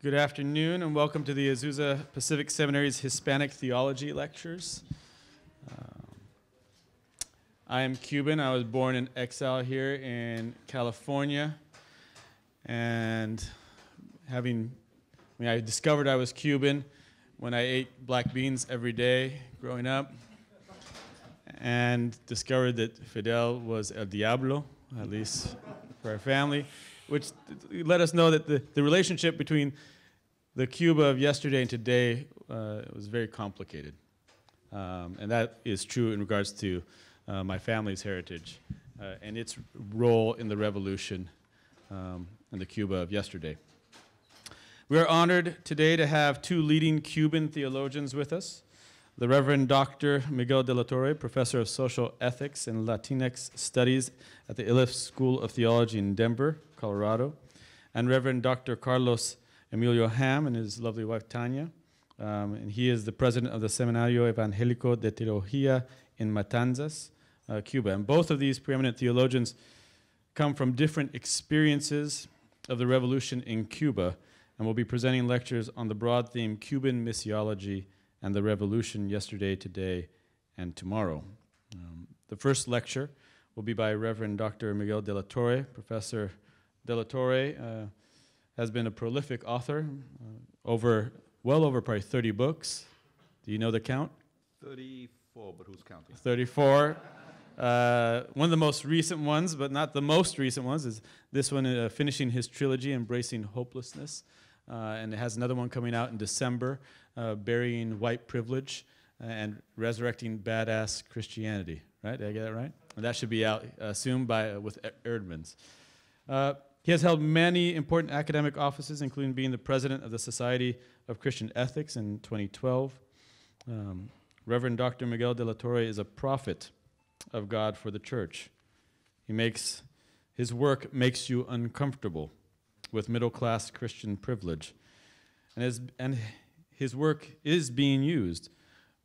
Good afternoon and welcome to the Azusa Pacific Seminary's Hispanic Theology Lectures. I am Cuban. I was born in exile here in California, and I discovered I was Cuban when I ate black beans every day growing up, and discovered that Fidel was El Diablo, at least for our family, which let us know that the relationship between the Cuba of yesterday and today was very complicated. And that is true in regards to my family's heritage and its role in the revolution in the Cuba of yesterday. We are honored today to have two leading Cuban theologians with us, the Reverend Dr. Miguel de la Torre, Professor of Social Ethics and Latinx Studies at the Iliff School of Theology in Denver, Colorado, and Reverend Dr. Carlos Emilio Ham and his lovely wife Tanya, and he is the president of the Seminario Evangélico de Teología in Matanzas, Cuba. And both of these preeminent theologians come from different experiences of the revolution in Cuba, and will be presenting lectures on the broad theme Cuban Missiology and the Revolution Yesterday, Today, and Tomorrow. The first lecture will be by Reverend Dr. Miguel de la Torre. Professor de la Torre has been a prolific author, well over probably 30 books. Do you know the count? 34, but who's counting? 34. One of the most recent ones, but not the most recent ones, is this one, finishing his trilogy, Embracing Hopelessness. And it has another one coming out in December, Burying White Privilege and Resurrecting Badass Christianity. Right? Did I get that right? And that should be out soon with Erdman's. He has held many important academic offices, including being the president of the Society of Christian Ethics in 2012. Reverend Dr. Miguel de la Torre is a prophet of God for the church. His work makes you uncomfortable with middle-class Christian privilege. And his work is being used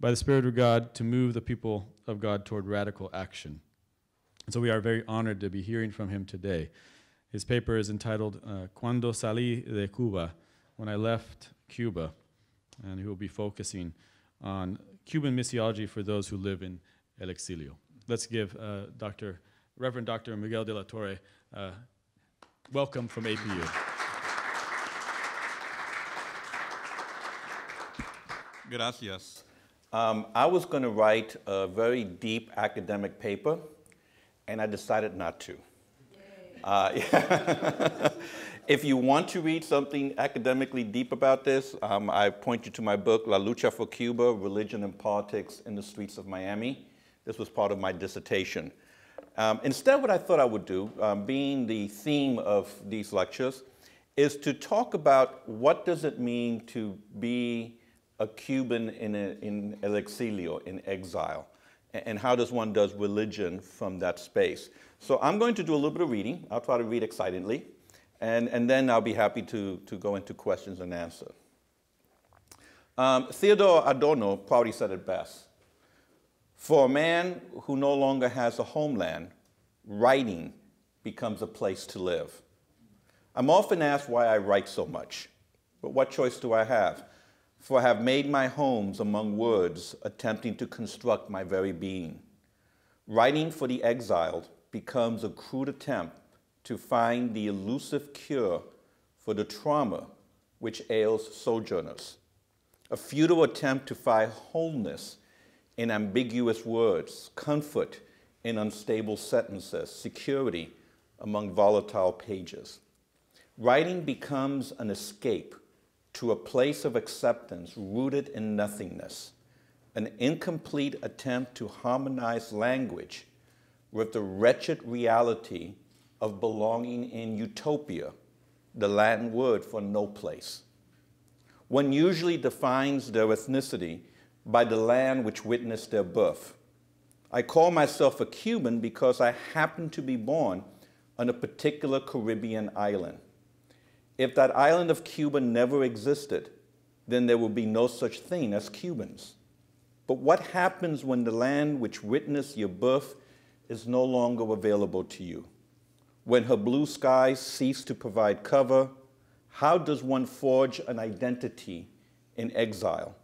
by the Spirit of God to move the people of God toward radical action. And so we are very honored to be hearing from him today. His paper is entitled Cuando Salí de Cuba, When I Left Cuba, and he will be focusing on Cuban missiology for those who live in el exilio. Let's give Reverend Dr. Miguel de la Torre welcome from APU. Gracias. I was going to write a very deep academic paper, and I decided not to. If you want to read something academically deep about this, I point you to my book, La Lucha for Cuba, Religion and Politics in the Streets of Miami. This was part of my dissertation. Instead, what I thought I would do, being the theme of these lectures, is to talk about what does it mean to be a Cuban in el exilio, in exile, and how does one does religion from that space. So I'm going to do a little bit of reading. I'll try to read excitedly, and then I'll be happy to go into questions and answer. Theodore Adorno probably said it best. For a man who no longer has a homeland, writing becomes a place to live. I'm often asked why I write so much, but what choice do I have? For I have made my homes among words, attempting to construct my very being. Writing for the exiled becomes a crude attempt to find the elusive cure for the trauma which ails sojourners. A futile attempt to find wholeness in ambiguous words, comfort in unstable sentences, security among volatile pages. Writing becomes an escape to a place of acceptance rooted in nothingness, an incomplete attempt to harmonize language with the wretched reality of belonging in utopia, the Latin word for no place. One usually defines their ethnicity by the land which witnessed their birth. I call myself a Cuban because I happen to be born on a particular Caribbean island. If that island of Cuba never existed, then there would be no such thing as Cubans. But what happens when the land which witnessed your birth is no longer available to you? When her blue skies cease to provide cover, How does one forge an identity in exile?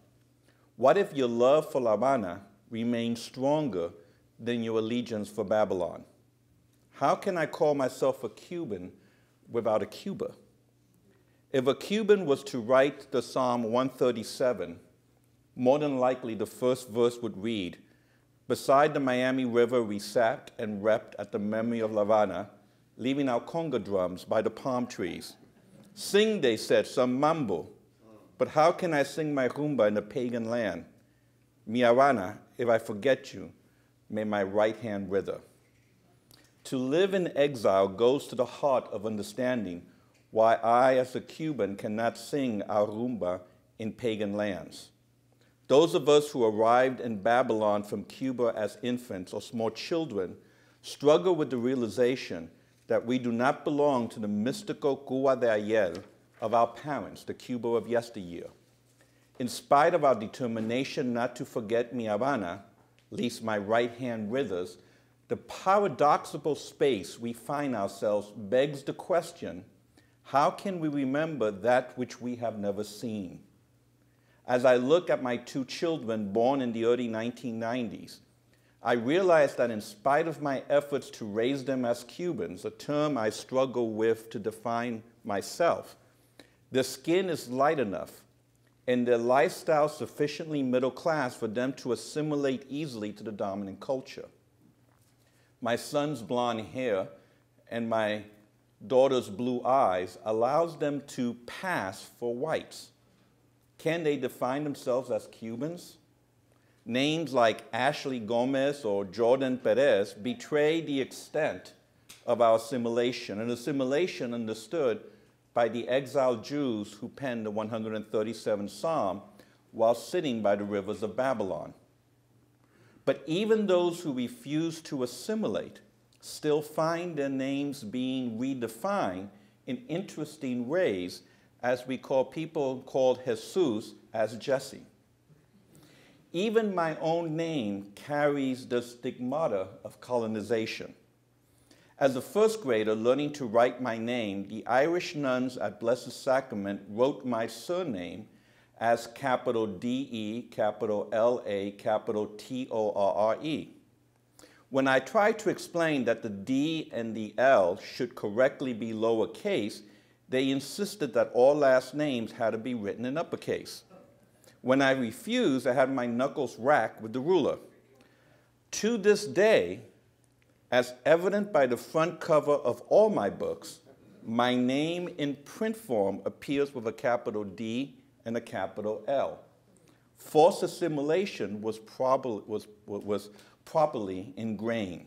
What if your love for La Habana remains stronger than your allegiance for Babylon? How can I call myself a Cuban without a Cuba? If a Cuban was to write the Psalm 137, more than likely the first verse would read, "Beside the Miami River we sat and wept at the memory of La Habana, leaving our conga drums by the palm trees. Sing," they said, "some mambo. But how can I sing my rumba in a pagan land? Mi Habana, if I forget you, may my right hand wither." To live in exile goes to the heart of understanding why I, as a Cuban, cannot sing our rumba in pagan lands. Those of us who arrived in Babylon from Cuba as infants or small children struggle with the realization that we do not belong to the mystical Cuba de ayer of our parents, the Cuba of yesteryear. In spite of our determination not to forget Mi Habana, lest my right hand withers, the paradoxical space we find ourselves begs the question, how can we remember that which we have never seen? As I look at my two children born in the early 1990s, I realize that in spite of my efforts to raise them as Cubans, a term I struggle with to define myself, their skin is light enough and their lifestyle sufficiently middle class for them to assimilate easily to the dominant culture. My son's blonde hair and my daughter's blue eyes allows them to pass for whites. Can they define themselves as Cubans? Names like Ashley Gomez or Jordan Perez betray the extent of our assimilation, an assimilation understood by the exiled Jews who penned the 137th Psalm while sitting by the rivers of Babylon. But even those who refuse to assimilate still find their names being redefined in interesting ways, as we call people called Jesus as Jesse. Even my own name carries the stigmata of colonization. As a first grader learning to write my name, the Irish nuns at Blessed Sacrament wrote my surname as capital D-E, capital L-A, capital T-O-R-R-E. When I tried to explain that the D and the L should correctly be lowercase, they insisted that all last names had to be written in uppercase. When I refused, I had my knuckles racked with the ruler. To this day, as evident by the front cover of all my books, my name in print form appears with a capital D and a capital L. Forced assimilation was properly ingrained.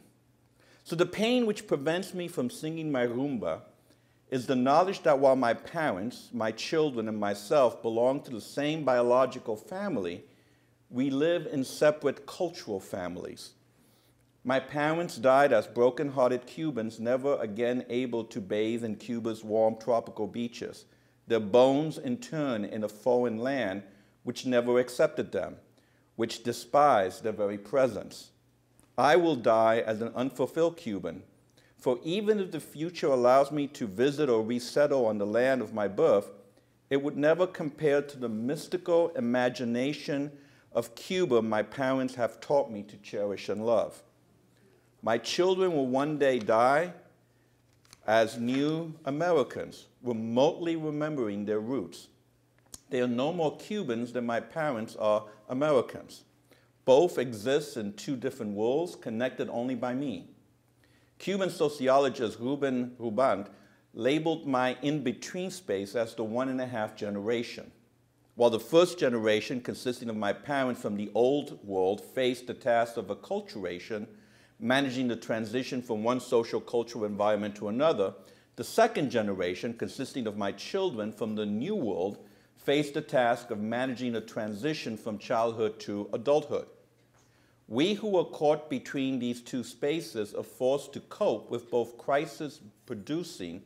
So the pain which prevents me from singing my rumba is the knowledge that while my parents, my children, and myself belong to the same biological family, we live in separate cultural families. My parents died as broken-hearted Cubans, never again able to bathe in Cuba's warm tropical beaches, their bones interned in a foreign land which never accepted them, which despised their very presence. I will die as an unfulfilled Cuban, for even if the future allows me to visit or resettle on the land of my birth, it would never compare to the mystical imagination of Cuba my parents have taught me to cherish and love. My children will one day die as new Americans, remotely remembering their roots. They are no more Cubans than my parents are Americans. Both exist in two different worlds, connected only by me. Cuban sociologist Ruben Rubant labeled my in-between space as the 1.5 generation. While the first generation, consisting of my parents from the old world, faced the task of acculturation, managing the transition from one social cultural environment to another, the second generation, consisting of my children from the new world, faced the task of managing the transition from childhood to adulthood. We who are caught between these two spaces are forced to cope with both crisis-producing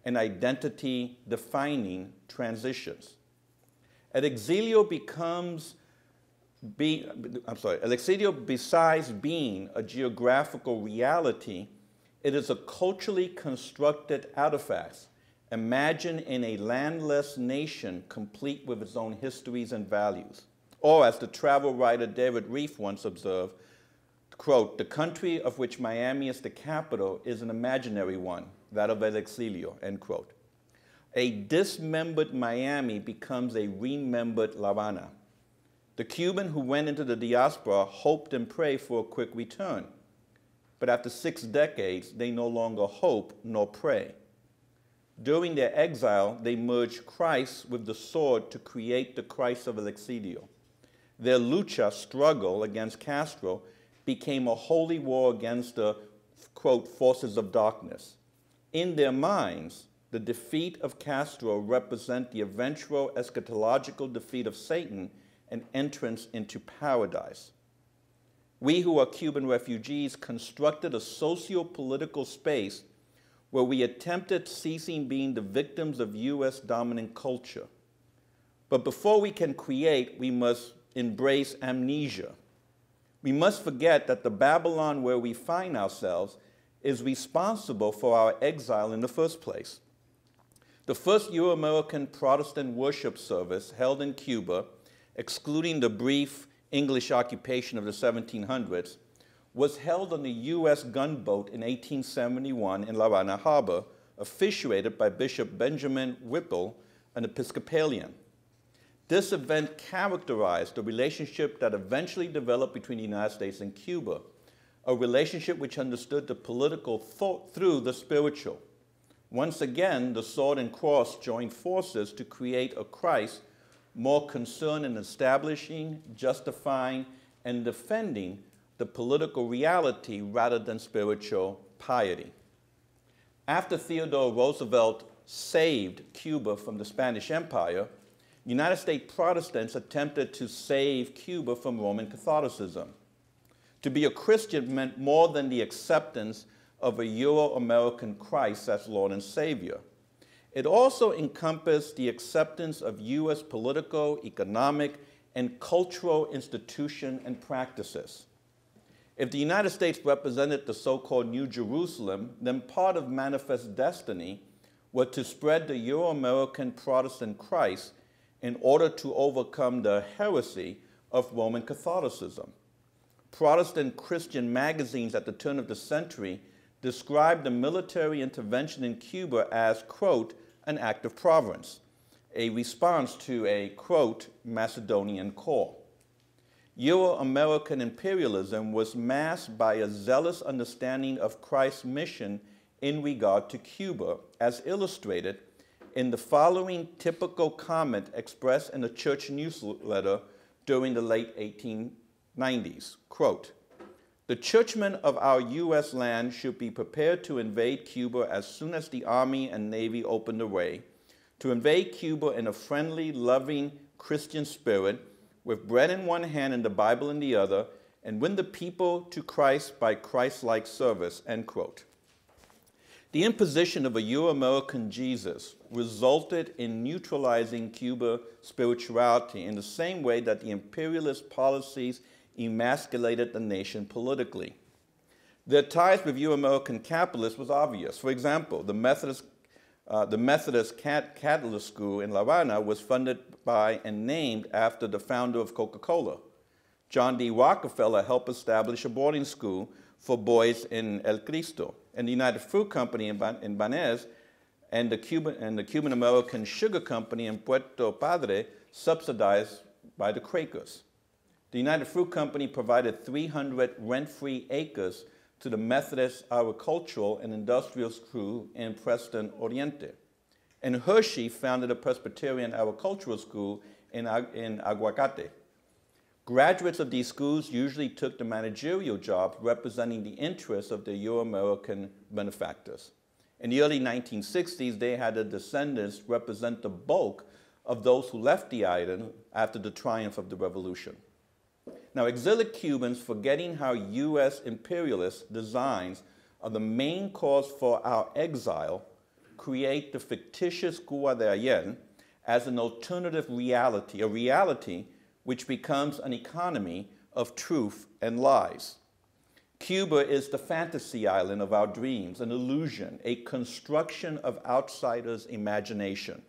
and identity-defining transitions. Exilio, besides being a geographical reality, it is a culturally constructed artifact, Imagine in a landless nation complete with its own histories and values. Or as the travel writer David Reef once observed, quote, the country of which Miami is the capital is an imaginary one, that of el exilio, end quote. A dismembered Miami becomes a remembered La Habana. The Cuban who went into the diaspora hoped and prayed for a quick return. But after 6 decades, they no longer hope nor pray. During their exile, they merged Christ with the sword to create the Christ of el exilio. Their lucha, struggle against Castro, became a holy war against the, quote, forces of darkness. In their minds, the defeat of Castro represents the eventual eschatological defeat of Satan and entrance into paradise. We who are Cuban refugees constructed a socio-political space where we attempted ceasing being the victims of U.S. dominant culture. But before we can create, we must embrace amnesia. We must forget that the Babylon where we find ourselves is responsible for our exile in the first place. The first Euro-American Protestant worship service held in Cuba, excluding the brief English occupation of the 1700s, was held on the U.S. gunboat in 1871 in La Habana Harbor, officiated by Bishop Benjamin Whipple, an Episcopalian. This event characterized the relationship that eventually developed between the United States and Cuba, a relationship which understood the political thought through the spiritual. Once again, the sword and cross joined forces to create a Christ more concerned in establishing, justifying, and defending the political reality rather than spiritual piety. After Theodore Roosevelt saved Cuba from the Spanish Empire, United States Protestants attempted to save Cuba from Roman Catholicism. To be a Christian meant more than the acceptance of a Euro-American Christ as Lord and Savior. It also encompassed the acceptance of U.S. political, economic, and cultural institutions and practices. If the United States represented the so-called New Jerusalem, then part of Manifest Destiny was to spread the Euro-American Protestant Christ in order to overcome the heresy of Roman Catholicism. Protestant Christian magazines at the turn of the century described the military intervention in Cuba as, quote, an act of providence, a response to a, quote, Macedonian call. Euro-American imperialism was masked by a zealous understanding of Christ's mission in regard to Cuba, as illustrated in the following typical comment expressed in a church newsletter during the late 1890s, quote, the churchmen of our U.S. land should be prepared to invade Cuba as soon as the Army and Navy open the way, to invade Cuba in a friendly, loving Christian spirit, with bread in one hand and the Bible in the other, and win the people to Christ by Christ-like service, end quote. The imposition of a Euro-American Jesus resulted in neutralizing Cuba's spirituality in the same way that the imperialist policies emasculated the nation politically. Their ties with Euro-American capitalists was obvious. For example, the Methodist Catalyst School in La Habana was funded by and named after the founder of Coca-Cola. John D. Rockefeller helped establish a boarding school for boys in El Cristo, and the United Fruit Company in Banez and the Cuban American Sugar Company in Puerto Padre subsidized by the Quakers. The United Fruit Company provided 300 rent-free acres to the Methodist Agricultural and Industrial School in Preston Oriente. And Hershey founded a Presbyterian Agricultural School in Aguacate. Graduates of these schools usually took the managerial jobs representing the interests of the Euro-American benefactors. In the early 1960s, they had their descendants represent the bulk of those who left the island after the triumph of the revolution. Now, exilic Cubans, forgetting how U.S. imperialist designs are the main cause for our exile, create the fictitious Cuba de ayer as an alternative reality, a reality which becomes an economy of truth and lies. Cuba is the fantasy island of our dreams, an illusion, a construction of outsiders' imagination.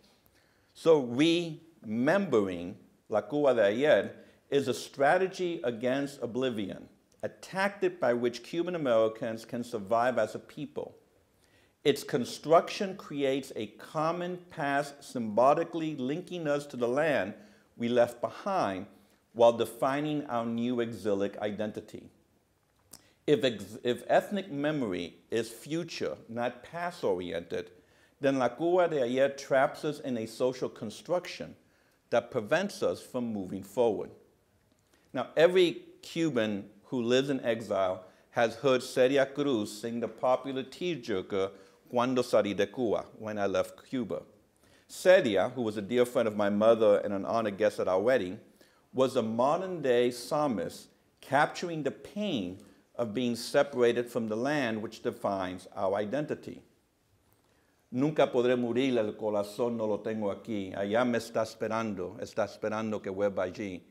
So remembering La Cuba de ayer is a strategy against oblivion, a tactic by which Cuban Americans can survive as a people. Its construction creates a common past symbolically linking us to the land we left behind while defining our new exilic identity. If ethnic memory is future, not past-oriented, then La Cuba de ayer traps us in a social construction that prevents us from moving forward. Now, every Cuban who lives in exile has heard Celia Cruz sing the popular tearjerker, Cuando salí de Cuba, when I left Cuba. Celia, who was a dear friend of my mother and an honored guest at our wedding, was a modern-day psalmist capturing the pain of being separated from the land which defines our identity. Nunca podré morir, el corazón no lo tengo aquí. Allá me está esperando que vuelva allí.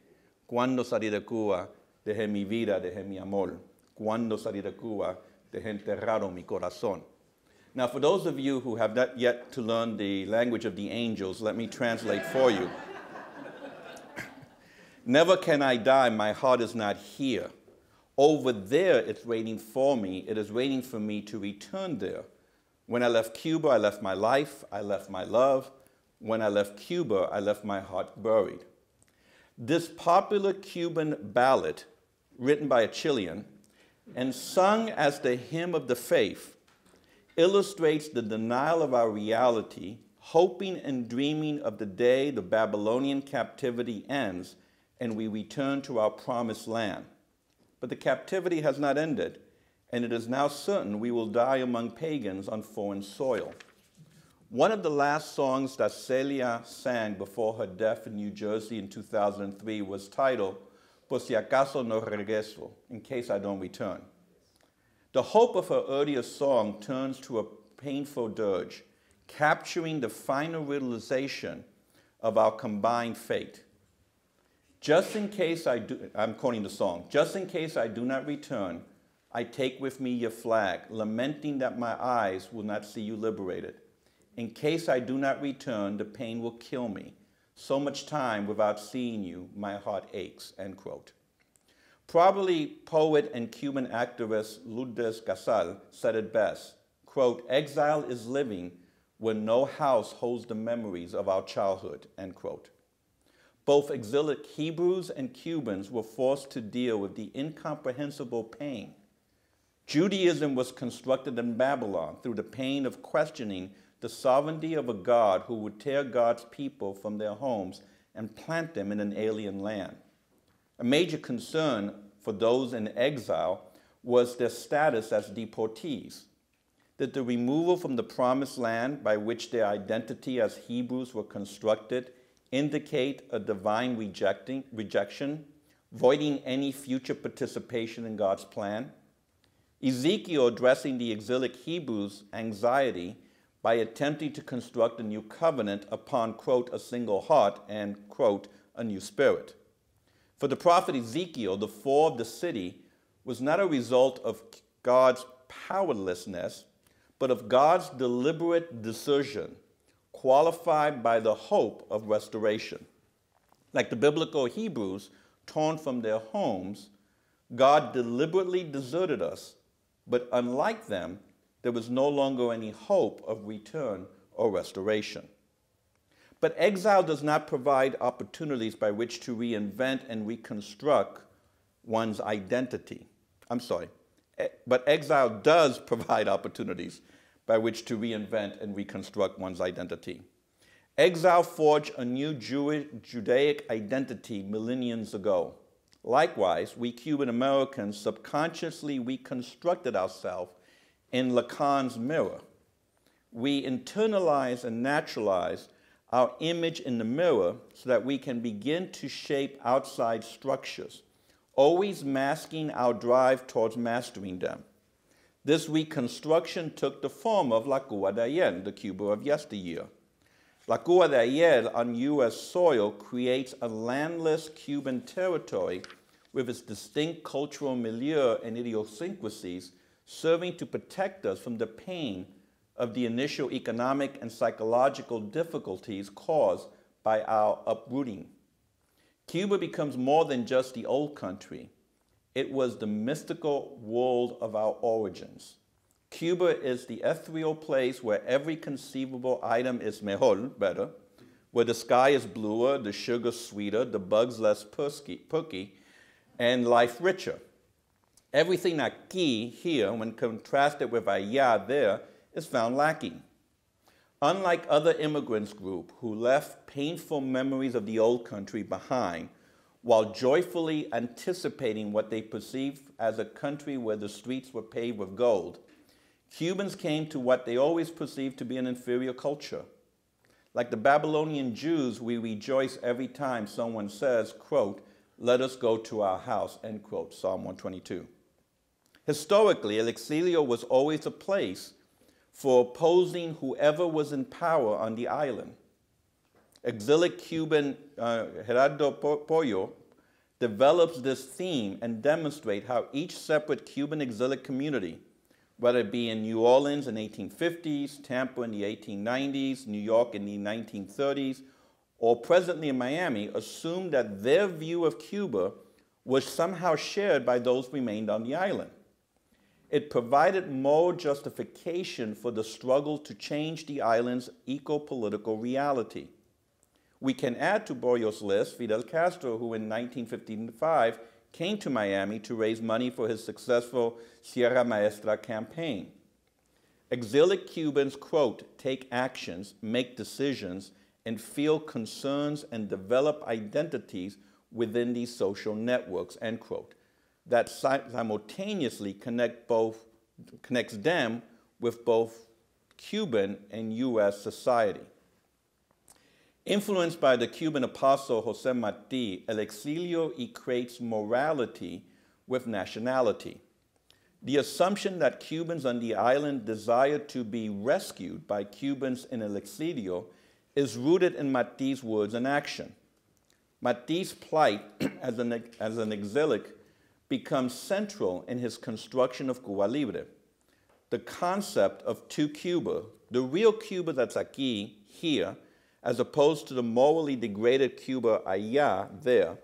Cuando salí de Cuba, dejé mi vida, dejé mi amor. Cuando salí de Cuba, dejé enterrado mi corazón. Now, for those of you who have not yet to learn the language of the angels, let me translate for you. Never can I die, my heart is not here. Over there, it's waiting for me. It is waiting for me to return there. When I left Cuba, I left my life, I left my love. When I left Cuba, I left my heart buried. This popular Cuban ballad, written by a Chilean and sung as the hymn of the faith, illustrates the denial of our reality, hoping and dreaming of the day the Babylonian captivity ends and we return to our promised land. But the captivity has not ended, and it is now certain we will die among pagans on foreign soil. One of the last songs that Celia sang before her death in New Jersey in 2003 was titled, Por si acaso no regreso, in case I don't return. The hope of her earlier song turns to a painful dirge, capturing the final realization of our combined fate. Just in case I'm quoting the song, just in case I do not return, I take with me your flag, lamenting that my eyes will not see you liberated. In case I do not return, the pain will kill me. So much time without seeing you, my heart aches, end quote. Probably poet and Cuban activist Lourdes Casal said it best, quote, exile is living where no house holds the memories of our childhood, end quote. Both exilic Hebrews and Cubans were forced to deal with the incomprehensible pain. Judaism was constructed in Babylon through the pain of questioning the sovereignty of a God who would tear God's people from their homes and plant them in an alien land. A major concern for those in exile was their status as deportees. That the removal from the promised land by which their identity as Hebrews were constructed indicate a divine rejection, voiding any future participation in God's plan. Ezekiel addressing the exilic Hebrews' anxiety by attempting to construct a new covenant upon, quote, a single heart and, quote, a new spirit. For the prophet Ezekiel, the fall of the city was not a result of God's powerlessness, but of God's deliberate decision, qualified by the hope of restoration. Like the biblical Hebrews torn from their homes, God deliberately deserted us, but unlike them, there was no longer any hope of return or restoration. But exile does not provide opportunities by which to reinvent and reconstruct one's identity. But exile does provide opportunities by which to reinvent and reconstruct one's identity. Exile forged a new Judaic identity millenniums ago. Likewise, we Cuban Americans subconsciously reconstructed ourselves in Lacan's mirror. We internalize and naturalize our image in the mirror so that we can begin to shape outside structures, always masking our drive towards mastering them. This reconstruction took the form of La Cuba de ayer, the Cuba of yesteryear. La Cuba de ayer on U.S. soil creates a landless Cuban territory with its distinct cultural milieu and idiosyncrasies, serving to protect us from the pain of the initial economic and psychological difficulties caused by our uprooting. Cuba becomes more than just the old country. It was the mystical world of our origins. Cuba is the ethereal place where every conceivable item is mejor, better, where the sky is bluer, the sugar sweeter, the bugs less perky, and life richer. Everything aquí, here, when contrasted with allá, there, is found lacking. Unlike other immigrants group who left painful memories of the old country behind while joyfully anticipating what they perceived as a country where the streets were paved with gold, Cubans came to what they always perceived to be an inferior culture. Like the Babylonian Jews, we rejoice every time someone says, quote, "Let us go to our house," end quote, Psalm 122. Historically, El Exilio was always a place for opposing whoever was in power on the island. Exilic Cuban Gerardo Pollo develops this theme and demonstrates how each separate Cuban exilic community, whether it be in New Orleans in the 1850s, Tampa in the 1890s, New York in the 1930s, or presently in Miami, assumed that their view of Cuba was somehow shared by those who remained on the island. It provided moral justification for the struggle to change the island's eco-political reality. We can add to Pollo's list Fidel Castro, who in 1955 came to Miami to raise money for his successful Sierra Maestra campaign. Exilic Cubans, quote, take actions, make decisions, and feel concerns and develop identities within these social networks, end quote, that simultaneously connects them with both Cuban and U.S. society. Influenced by the Cuban apostle José Martí, El Exilio equates morality with nationality. The assumption that Cubans on the island desire to be rescued by Cubans in El Exilio is rooted in Martí's words and action. Martí's plight as an exilic becomes central in his construction of Cuba Libre. The concept of two Cuba, the real Cuba that's aquí, here, as opposed to the morally degraded Cuba allá, there,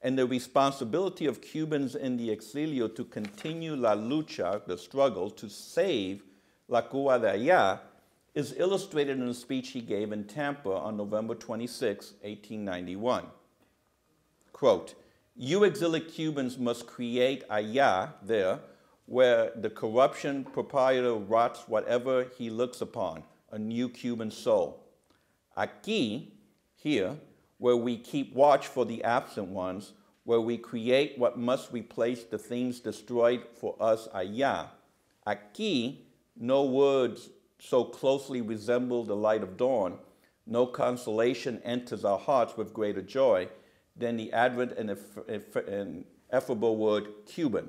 and the responsibility of Cubans in the exilio to continue la lucha, the struggle, to save la Cuba de allá, is illustrated in a speech he gave in Tampa on November 26, 1891. Quote, you exilic Cubans must create allá, there, where the corruption proprietor rots whatever he looks upon, a new Cuban soul. Aquí, here, where we keep watch for the absent ones, where we create what must replace the things destroyed for us allá. Aquí, no words so closely resemble the light of dawn, no consolation enters our hearts with greater joy than the advent and effable word Cuban.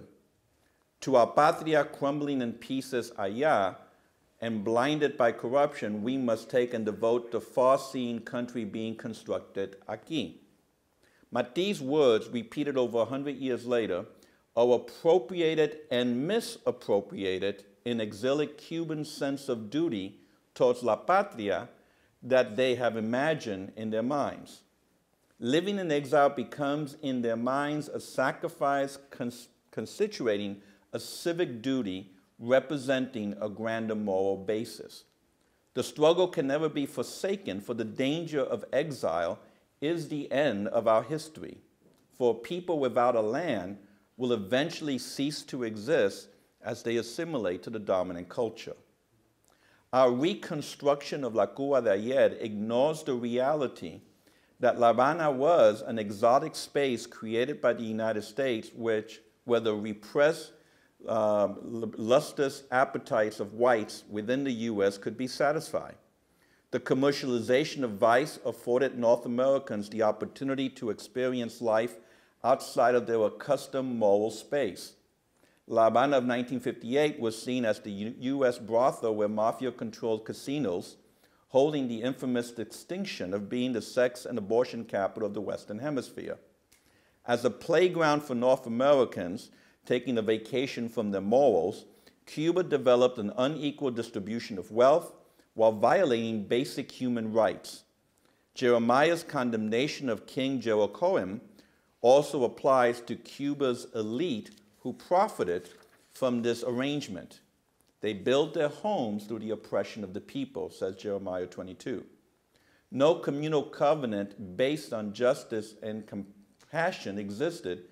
To our patria crumbling in pieces allá, and blinded by corruption, we must take and devote the far-seeing country being constructed aquí. Martí's words, repeated over 100 years later, are appropriated and misappropriated in exilic Cuban sense of duty towards la patria that they have imagined in their minds. Living in exile becomes in their minds a sacrifice constituting a civic duty representing a grander moral basis. The struggle can never be forsaken, for the danger of exile is the end of our history. For people without a land will eventually cease to exist as they assimilate to the dominant culture. Our reconstruction of La Cuba de ayer ignores the reality that La Habana was an exotic space created by the United States, where the repressed lustrous appetites of whites within the U.S. could be satisfied. The commercialization of vice afforded North Americans the opportunity to experience life outside of their accustomed moral space. La Habana of 1958 was seen as the U.S. brothel where mafia-controlled casinos, holding the infamous distinction of being the sex and abortion capital of the Western Hemisphere. As a playground for North Americans taking a vacation from their morals, Cuba developed an unequal distribution of wealth while violating basic human rights. Jeremiah's condemnation of King Jehoiakim also applies to Cuba's elite who profited from this arrangement. They built their homes through the oppression of the people, says Jeremiah 22. No communal covenant based on justice and compassion existed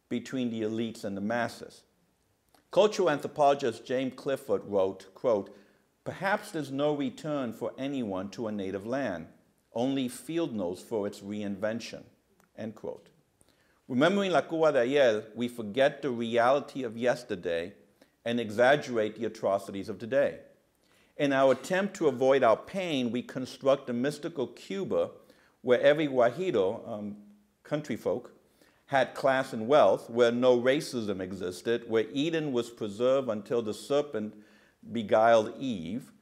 between the elites and the masses. Cultural anthropologist James Clifford wrote, quote, "Perhaps there's no return for anyone to a native land, only field notes for its reinvention," end quote. Remembering La Cuba de ayer, we forget the reality of yesterday and exaggerate the atrocities of today. In our attempt to avoid our pain, we construct a mystical Cuba where every Guajiro, country folk, had class and wealth, where no racism existed, where Eden was preserved until the serpent beguiled Eve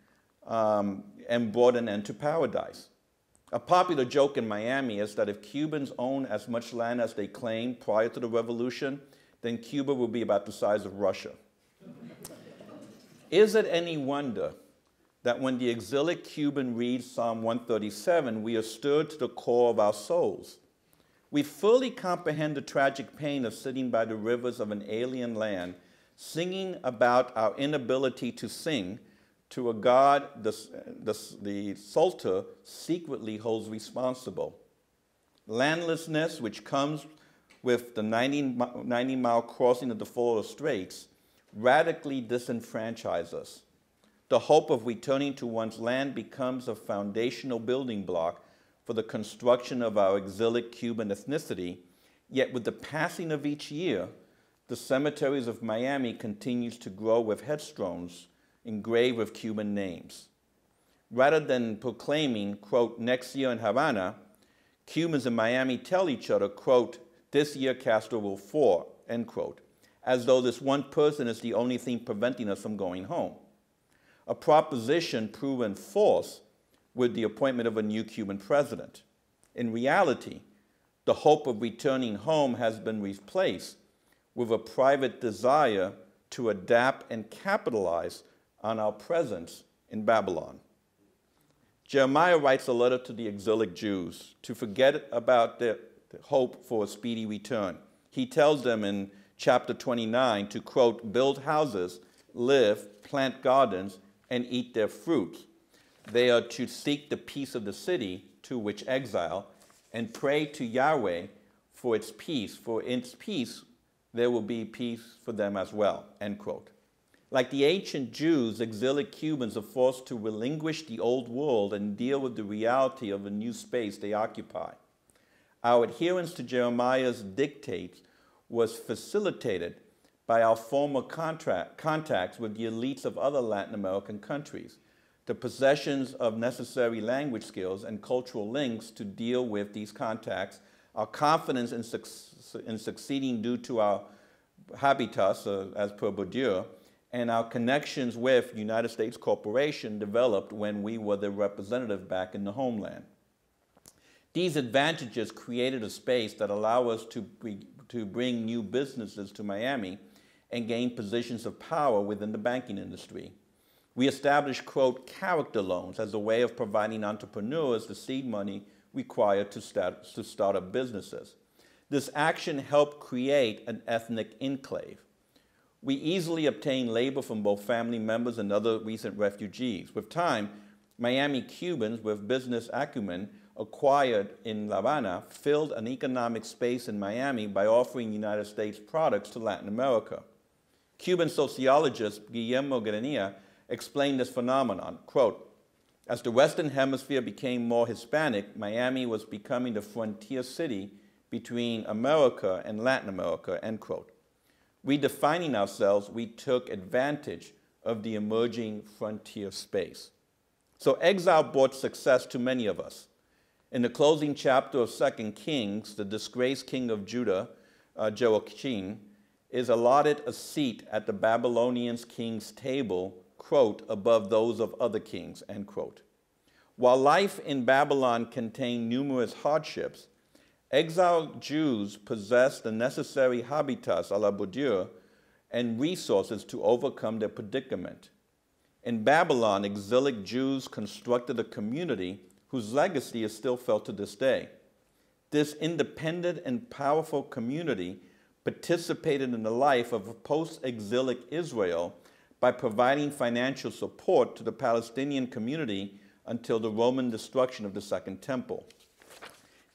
and brought an end to paradise. A popular joke in Miami is that if Cubans own as much land as they claimed prior to the revolution, then Cuba will be about the size of Russia. Is it any wonder that when the exilic Cuban reads Psalm 137, we are stirred to the core of our souls? We fully comprehend the tragic pain of sitting by the rivers of an alien land, singing about our inability to sing to a God the Psalter secretly holds responsible. Landlessness, which comes with the 90-mile crossing of the Florida Straits, radically disenfranchise us. The hope of returning to one's land becomes a foundational building block for the construction of our exilic Cuban ethnicity, yet with the passing of each year, the cemeteries of Miami continues to grow with headstones engraved with Cuban names. Rather than proclaiming, quote, "next year in Havana," Cubans in Miami tell each other, quote, "this year Castro will fall," end quote, as though this one person is the only thing preventing us from going home. A proposition proven false with the appointment of a new Cuban president. In reality, the hope of returning home has been replaced with a private desire to adapt and capitalize on our presence in Babylon. Jeremiah writes a letter to the exilic Jews to forget about their hope for a speedy return. He tells them in chapter 29 to, quote, "build houses, live, plant gardens, and eat their fruit." They are to seek the peace of the city to which exile and pray to Yahweh for its peace. For in its peace, there will be peace for them as well, end quote. Like the ancient Jews, exilic Cubans are forced to relinquish the old world and deal with the reality of the new space they occupy. Our adherence to Jeremiah's dictates was facilitated by our former contacts with the elites of other Latin American countries, the possessions of necessary language skills and cultural links to deal with these contacts, our confidence in succeeding due to our habitus, as per Bourdieu, and our connections with United States Corporation developed when we were the representative back in the homeland. These advantages created a space that allowed us to bring new businesses to Miami and gain positions of power within the banking industry. We established, quote, "character loans" as a way of providing entrepreneurs the seed money required to start up businesses. This action helped create an ethnic enclave. We easily obtained labor from both family members and other recent refugees. With time, Miami Cubans with business acumen acquired in La Habana filled an economic space in Miami by offering United States products to Latin America. Cuban sociologist Guillermo Granilla explained this phenomenon, quote, "As the Western Hemisphere became more Hispanic, Miami was becoming the frontier city between America and Latin America," end quote. Redefining ourselves, we took advantage of the emerging frontier space. So exile brought success to many of us. In the closing chapter of 2 Kings, the disgraced king of Judah, Jehoiakim, is allotted a seat at the Babylonian king's table, quote, "above those of other kings," end quote. While life in Babylon contained numerous hardships, exiled Jews possessed the necessary habitats à la Bourdieu and resources to overcome their predicament. In Babylon, exilic Jews constructed a community whose legacy is still felt to this day. This independent and powerful community participated in the life of post-exilic Israel by providing financial support to the Palestinian community until the Roman destruction of the Second Temple.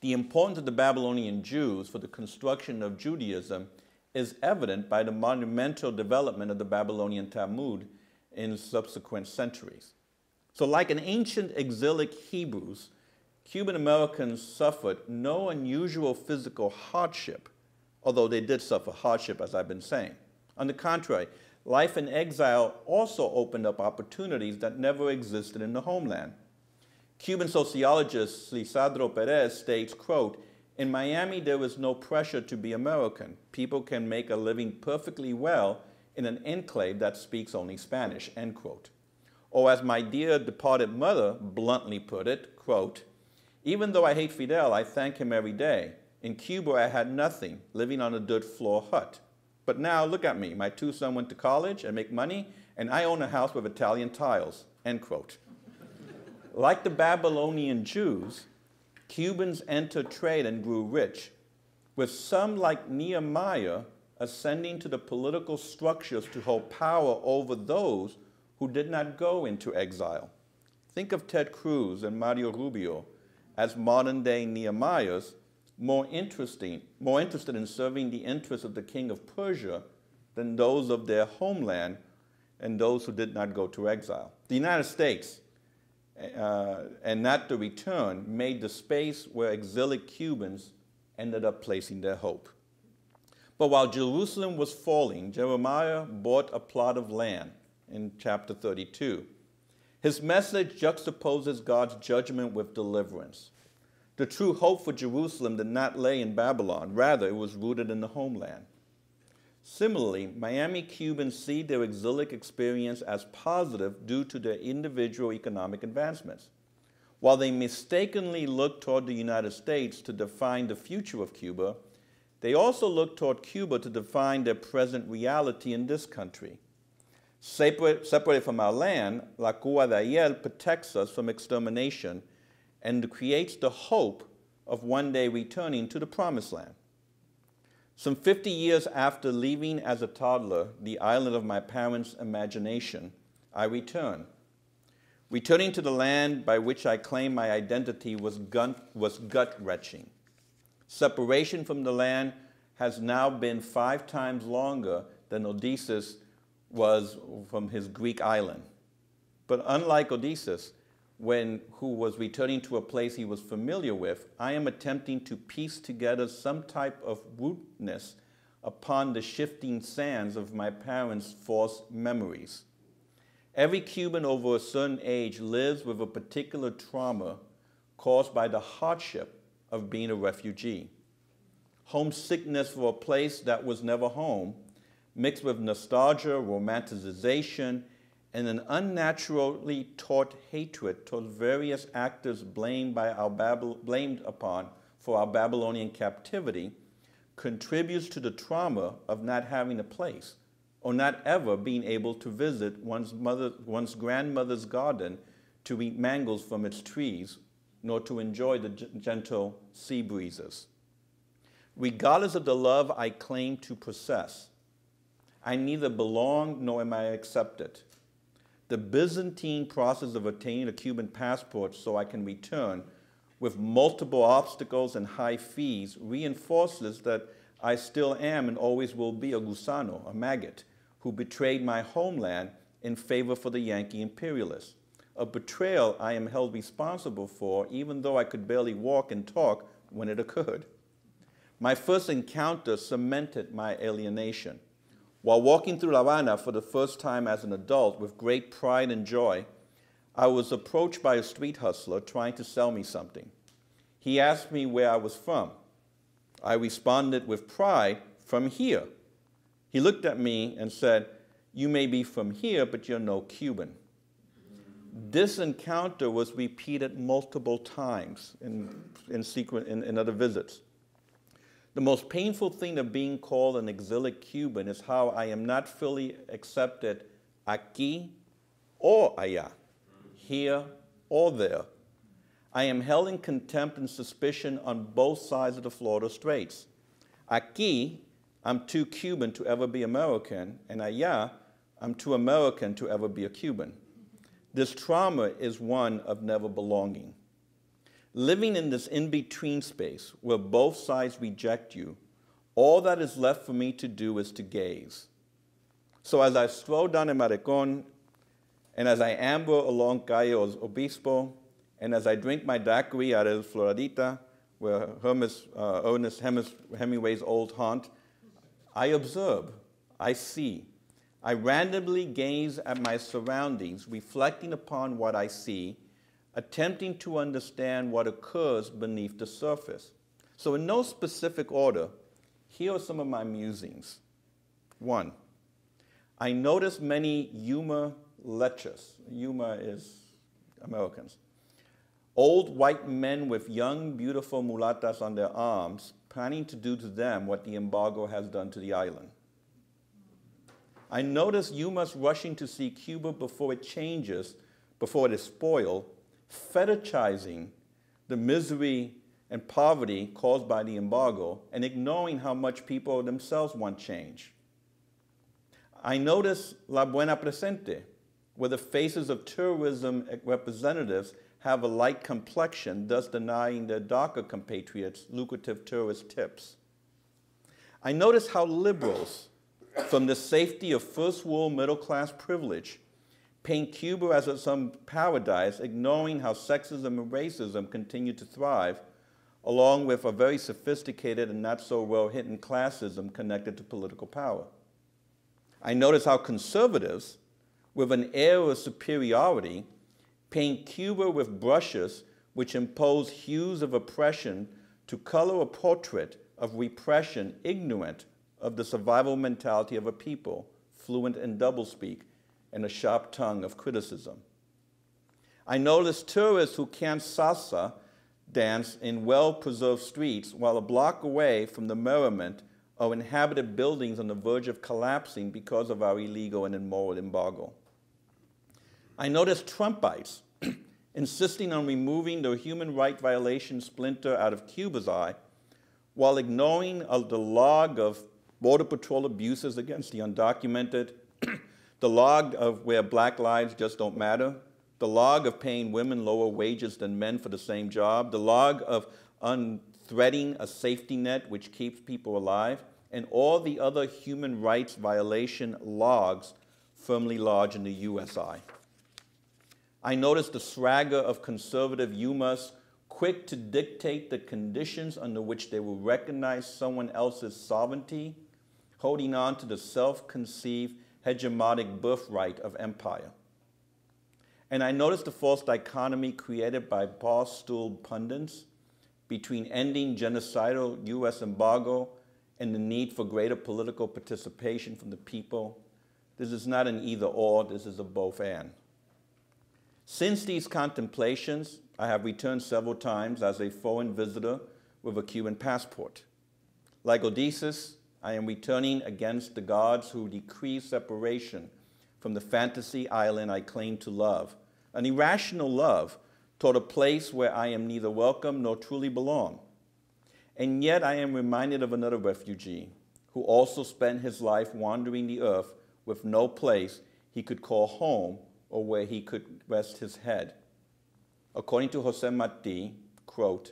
The importance of the Babylonian Jews for the construction of Judaism is evident by the monumental development of the Babylonian Talmud in subsequent centuries. So like an ancient exilic Hebrews, Cuban Americans suffered no unusual physical hardship, although they did suffer hardship, as I've been saying. On the contrary, life in exile also opened up opportunities that never existed in the homeland. Cuban sociologist Lisandro Perez states, quote, "In Miami, there is no pressure to be American. People can make a living perfectly well in an enclave that speaks only Spanish," end quote. Or as my dear departed mother bluntly put it, quote, "Even though I hate Fidel, I thank him every day. In Cuba, I had nothing, living on a dirt floor hut. But now, look at me. My two sons went to college and make money, and I own a house with Italian tiles," end quote. Like the Babylonian Jews, Cubans entered trade and grew rich, with some like Nehemiah ascending to the political structures to hold power over those who did not go into exile. Think of Ted Cruz and Mario Rubio as modern-day Nehemiahs, more interested in serving the interests of the king of Persia than those of their homeland and those who did not go to exile. The United States, and not the return, made the space where exilic Cubans ended up placing their hope. But while Jerusalem was falling, Jeremiah bought a plot of land in chapter 32. His message juxtaposes God's judgment with deliverance. The true hope for Jerusalem did not lay in Babylon. Rather, it was rooted in the homeland. Similarly, Miami Cubans see their exilic experience as positive due to their individual economic advancements. While they mistakenly look toward the United States to define the future of Cuba, they also look toward Cuba to define their present reality in this country. Separated from our land, La Cuba de Ayer protects us from extermination and creates the hope of one day returning to the Promised Land. Some 50 years after leaving as a toddler the island of my parents' imagination, I return. Returning to the land by which I claimed my identity was gut-wrenching. Separation from the land has now been 5 times longer than Odysseus was from his Greek island. But unlike Odysseus, who was returning to a place he was familiar with, I am attempting to piece together some type of rootness upon the shifting sands of my parents' false memories. Every Cuban over a certain age lives with a particular trauma caused by the hardship of being a refugee. Homesickness for a place that was never home, mixed with nostalgia, romanticization, and an unnaturally taught hatred towards various actors blamed upon for our Babylonian captivity, contributes to the trauma of not having a place or not ever being able to visit one's grandmother's garden to eat mangoes from its trees, nor to enjoy the gentle sea breezes. Regardless of the love I claim to possess, I neither belong nor am I accepted. The Byzantine process of obtaining a Cuban passport so I can return, with multiple obstacles and high fees, reinforces that I still am and always will be a gusano, a maggot, who betrayed my homeland in favor for the Yankee imperialists. A betrayal I am held responsible for, even though I could barely walk and talk when it occurred. My first encounter cemented my alienation. While walking through La Habana for the first time as an adult with great pride and joy, I was approached by a street hustler trying to sell me something. He asked me where I was from. I responded with pride, "From here." He looked at me and said, "You may be from here, but you're no Cuban." This encounter was repeated multiple times in other visits. The most painful thing of being called an exilic Cuban is how I am not fully accepted aquí or allá, here or there. I am held in contempt and suspicion on both sides of the Florida Straits. Aquí, I'm too Cuban to ever be American, and allá, I'm too American to ever be a Cuban. This trauma is one of never belonging. Living in this in-between space where both sides reject you, all that is left for me to do is to gaze. So as I stroll down the Malecón, and as I amber along Calle Obispo, and as I drink my daiquiri at El Floridita, where Ernest Hemingway's old haunt, I observe, I see. I randomly gaze at my surroundings, reflecting upon what I see, attempting to understand what occurs beneath the surface. So in no specific order, here are some of my musings. 1, I notice many Yuma lechas. Yuma is Americans. Old white men with young, beautiful mulatas on their arms, planning to do to them what the embargo has done to the island. I notice Yumas rushing to see Cuba before it changes, before it is spoiled, fetishizing the misery and poverty caused by the embargo and ignoring how much people themselves want change. I notice La Buena Presente, where the faces of tourism representatives have a light complexion, thus denying their darker compatriots lucrative tourist tips. I notice how liberals, from the safety of first world middle-class privilege, paint Cuba as some paradise, ignoring how sexism and racism continue to thrive, along with a very sophisticated and not so well-hidden classism connected to political power. I notice how conservatives, with an air of superiority, paint Cuba with brushes which impose hues of oppression to color a portrait of repression ignorant of the survival mentality of a people, fluent in doublespeak and a sharp tongue of criticism. I notice tourists who can't salsa dance in well-preserved streets while a block away from the merriment are inhabited buildings on the verge of collapsing because of our illegal and immoral embargo. I notice Trumpites insisting on removing the human rights violation splinter out of Cuba's eye while ignoring the log of Border Patrol abuses against the undocumented, the log of where black lives just don't matter, the log of paying women lower wages than men for the same job, the log of unthreading a safety net which keeps people alive, and all the other human rights violation logs firmly lodged in the USI. I noticed the swagger of conservative Yumas quick to dictate the conditions under which they will recognize someone else's sovereignty, holding on to the self-conceived hegemonic birthright of empire. And I noticed the false dichotomy created by barstool pundits between ending genocidal U.S. embargo and the need for greater political participation from the people. This is not an either-or, this is a both-and. Since these contemplations, I have returned several times as a foreign visitor with a Cuban passport. Like Odysseus, I am returning against the gods who decree separation from the fantasy island I claim to love, an irrational love toward a place where I am neither welcome nor truly belong. And yet I am reminded of another refugee who also spent his life wandering the earth with no place he could call home or where he could rest his head. According to Jose Marti, quote,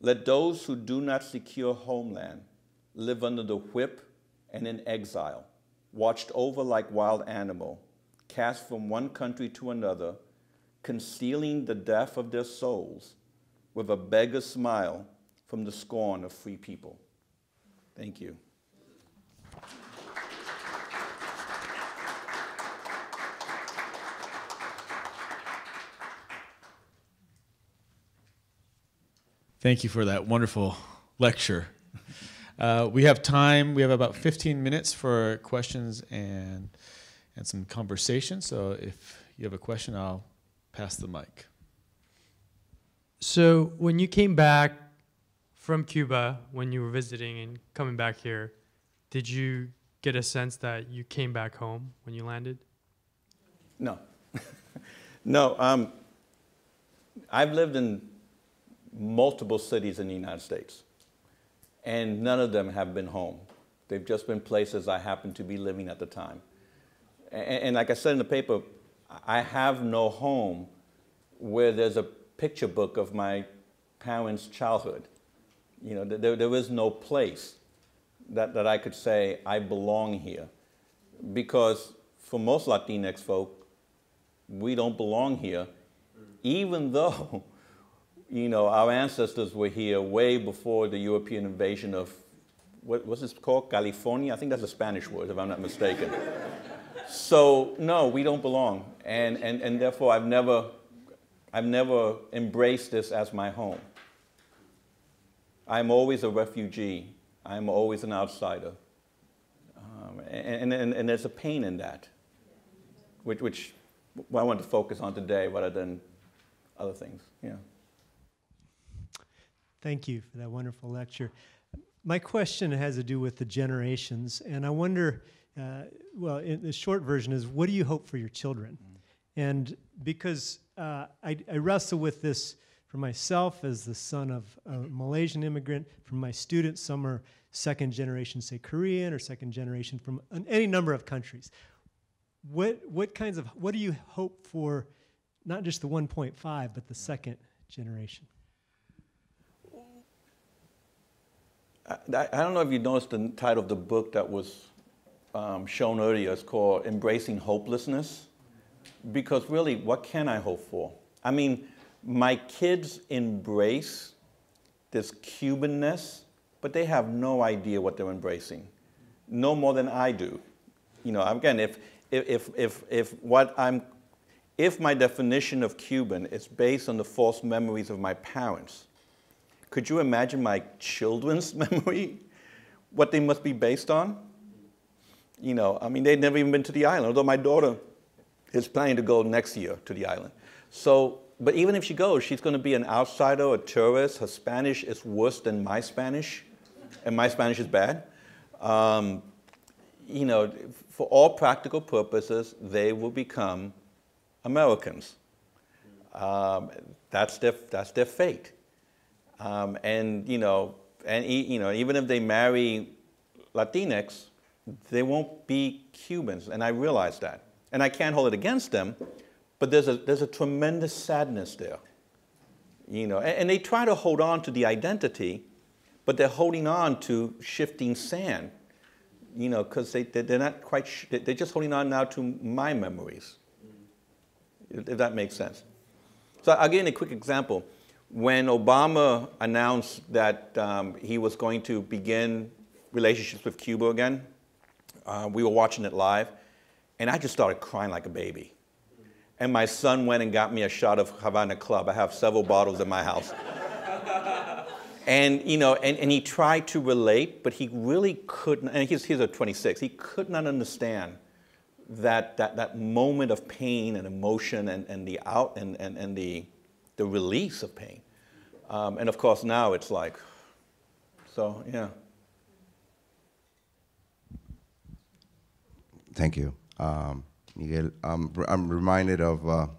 "Let those who do not secure homeland live under the whip and in exile, watched over like wild animal, cast from one country to another, concealing the death of their souls with a beggar's smile from the scorn of free people." Thank you. Thank you for that wonderful lecture. We have time. We have about 15 minutes for questions and some conversation. So if you have a question, I'll pass the mic. So when you came back from Cuba, when you were visiting and coming back here, did you get a sense that you came back home when you landed? No. No. I've lived in multiple cities in the United States, and none of them have been home. They've just been places I happened to be living at the time. And like I said in the paper, I have no home where there's a picture book of my parents' childhood. You know, there is no place that I could say I belong here, because for most Latinx folk, we don't belong here, even though, you know, our ancestors were here way before the European invasion of, what's this called, California? I think that's a Spanish word, if I'm not mistaken. So, no, we don't belong, and therefore I've never embraced this as my home. I'm always a refugee. I'm always an outsider. And there's a pain in that, which I want to focus on today rather than other things. Yeah. Thank you for that wonderful lecture. My question has to do with the generations, and I wonder, well, in the short version is, what do you hope for your children? And because I wrestle with this for myself as the son of a Malaysian immigrant, from my students, some are second generation, say Korean, or second generation from any number of countries. What do you hope for, not just the 1.5, but the second generation? I don't know if you noticed the title of the book that was shown earlier. It's called Embracing Hopelessness. Because really, what can I hope for? I mean, my kids embrace this Cubanness, but they have no idea what they're embracing, no more than I do. You know, again, if my definition of Cuban is based on the false memories of my parents, could you imagine my children's memory, what they must be based on? You know, I mean, they've never even been to the island, although my daughter is planning to go next year to the island. So, but even if she goes, she's going to be an outsider, a tourist. Her Spanish is worse than my Spanish, and my Spanish is bad. You know, for all practical purposes, they will become Americans. That's their fate. And you know, even if they marry Latinx, they won't be Cubans, and I realize that. And I can't hold it against them, but there's a tremendous sadness there. You know, and they try to hold on to the identity, but they're holding on to shifting sand. You know, because they're not quite, they're just holding on now to my memories, if that makes sense. So I'll give you a quick example. When Obama announced that he was going to begin relationships with Cuba again, we were watching it live, and I just started crying like a baby. And my son went and got me a shot of Havana Club. I have several bottles in my house. And, you know, and he tried to relate, but he really couldn't, and he's a 26, he could not understand that moment of pain and emotion and the release of pain. And of course now it's like, so, yeah. Thank you, Miguel. I'm reminded of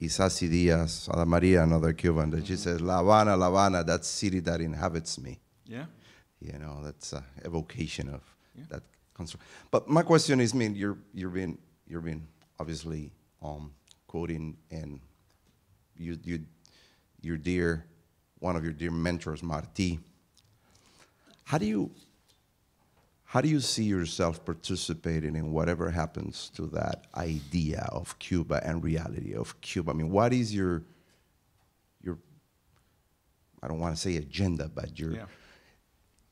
Isasi Diaz, Ada Maria, another Cuban, that she says, La Habana, that city that inhabits me. Yeah. You know, that's an evocation of that construct. But my question is, I mean, you're being obviously quoting, and your dear, one of your dear mentors, Martí. How do you see yourself participating in whatever happens to that idea of Cuba and reality of Cuba? I mean, what is your I don't want to say agenda, but